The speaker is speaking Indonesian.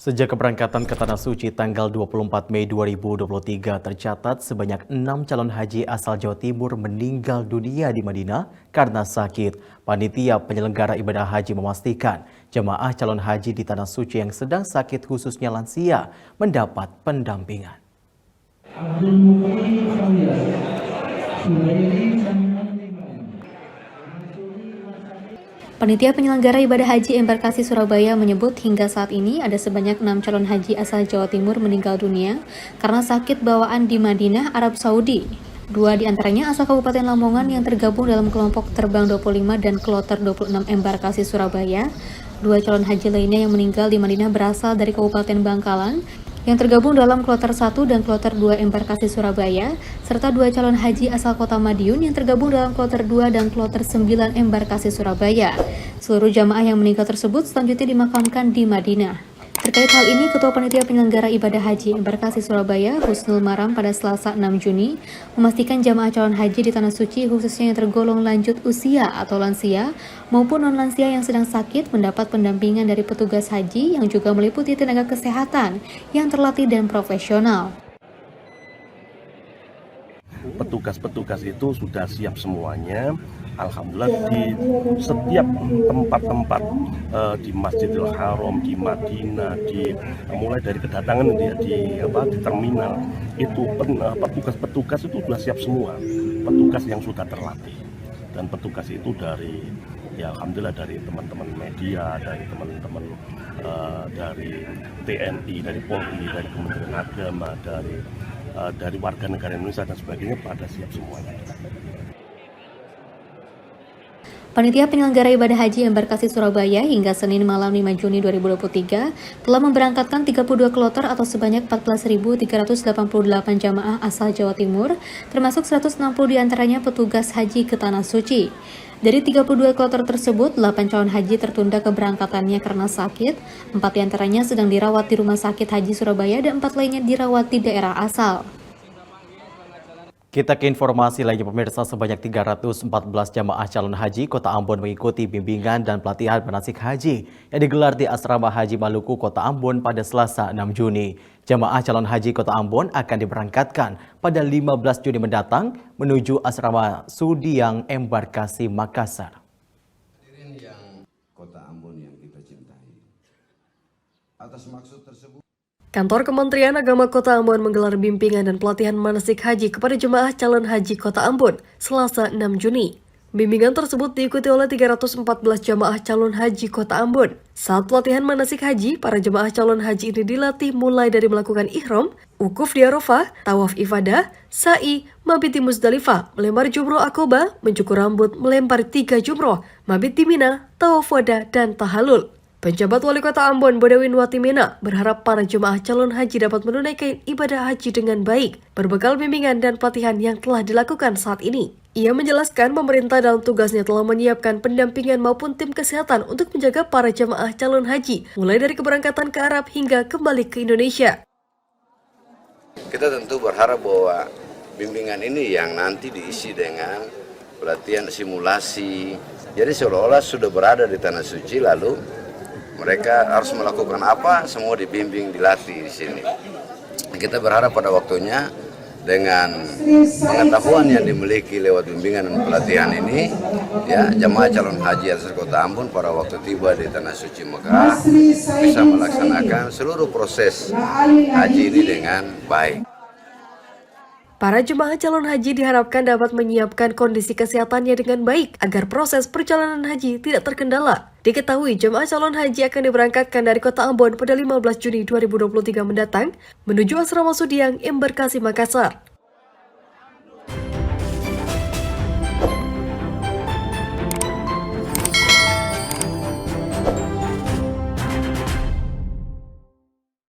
Sejak keberangkatan ke Tanah Suci tanggal 24 Mei 2023 tercatat sebanyak 6 calon haji asal Jawa Timur meninggal dunia di Madinah karena sakit. Panitia penyelenggara ibadah haji memastikan jemaah calon haji di Tanah Suci yang sedang sakit khususnya lansia mendapat pendampingan. Panitia penyelenggara ibadah haji embarkasi Surabaya menyebut hingga saat ini ada sebanyak 6 calon haji asal Jawa Timur meninggal dunia karena sakit bawaan di Madinah, Arab Saudi. 2 diantaranya asal Kabupaten Lamongan yang tergabung dalam kelompok terbang 25 dan kloter 26 embarkasi Surabaya. 2 calon haji lainnya yang meninggal di Madinah berasal dari Kabupaten Bangkalan yang tergabung dalam kloter 1 dan kloter 2 embarkasi Surabaya, serta 2 calon haji asal kota Madiun yang tergabung dalam kloter 2 dan kloter 9 embarkasi Surabaya. Seluruh jamaah yang meninggal tersebut selanjutnya dimakamkan di Madinah. Terkait hal ini, Ketua Panitia Penyelenggara Ibadah Haji Embarkasi Surabaya, Husnul Maram pada Selasa 6 Juni, memastikan jamaah calon haji di Tanah Suci khususnya yang tergolong lanjut usia atau lansia maupun non-lansia yang sedang sakit mendapat pendampingan dari petugas haji yang juga meliputi tenaga kesehatan yang terlatih dan profesional. Petugas-petugas itu sudah siap semuanya. Alhamdulillah di setiap tempat-tempat di Masjidil Haram, di Madinah, mulai dari kedatangan di terminal itu petugas-petugas itu sudah siap semua. Petugas yang sudah terlatih dan petugas itu dari alhamdulillah dari teman-teman media, dari teman-teman dari TNI, dari Polri, dari Kementerian Agama, dari warga negara Indonesia dan sebagainya pada siap semuanya. Panitia Penyelenggara Ibadah Haji Embarkasi Surabaya hingga Senin malam 5 Juni 2023 telah memberangkatkan 32 kloter atau sebanyak 14.388 jamaah asal Jawa Timur, termasuk 160 diantaranya petugas haji ke Tanah Suci. Dari 32 kloter tersebut, 8 calon haji tertunda keberangkatannya karena sakit, 4 diantaranya sedang dirawat di Rumah Sakit Haji Surabaya dan 4 lainnya dirawat di daerah asal. Kita ke informasi lainnya pemirsa, sebanyak 314 jamaah calon haji Kota Ambon mengikuti bimbingan dan pelatihan manasik haji yang digelar di Asrama Haji Maluku Kota Ambon pada Selasa 6 Juni. Jamaah calon haji Kota Ambon akan diberangkatkan pada 15 Juni mendatang menuju Asrama Sudiang Embarkasi Makassar. Hadirin yang Kota Ambon yang kita cintai. Atas maksud tersebut Kantor Kementerian Agama Kota Ambon menggelar bimbingan dan pelatihan manasik haji kepada jemaah calon haji Kota Ambon Selasa 6 Juni. Bimbingan tersebut diikuti oleh 314 jemaah calon haji Kota Ambon. Saat pelatihan manasik haji, para jemaah calon haji ini dilatih mulai dari melakukan ihram, wukuf di Arafah, tawaf ifadah, sa'i, mabit di Muzdalifah, melempar jumroh akobah, mencukur rambut, melempar 3 jumroh, mabit di Mina, tawaf wada, dan tahalul. Penjabat Wali Kota Ambon, Bodewin Watimena, berharap para jemaah calon haji dapat menunaikan ibadah haji dengan baik, berbekal bimbingan dan pelatihan yang telah dilakukan saat ini. Ia menjelaskan pemerintah dalam tugasnya telah menyiapkan pendampingan maupun tim kesehatan untuk menjaga para jemaah calon haji, mulai dari keberangkatan ke Arab hingga kembali ke Indonesia. kita tentu berharap bahwa bimbingan ini yang nanti diisi dengan pelatihan simulasi. Jadi seolah-olah sudah berada di Tanah Suci lalu mereka harus melakukan apa, semua dibimbing, dilatih di sini. Kita berharap pada waktunya dengan pengetahuan yang dimiliki lewat bimbingan dan pelatihan ini, jemaah calon haji asal Kota Ambon pada waktu tiba di Tanah Suci Mekah bisa melaksanakan seluruh proses haji ini dengan baik. Para jemaah calon haji diharapkan dapat menyiapkan kondisi kesehatannya dengan baik agar proses perjalanan haji tidak terkendala. Diketahui jemaah calon haji akan diberangkatkan dari Kota Ambon pada 15 Juni 2023 mendatang menuju Asrama Sudiang Embarkasi Makassar.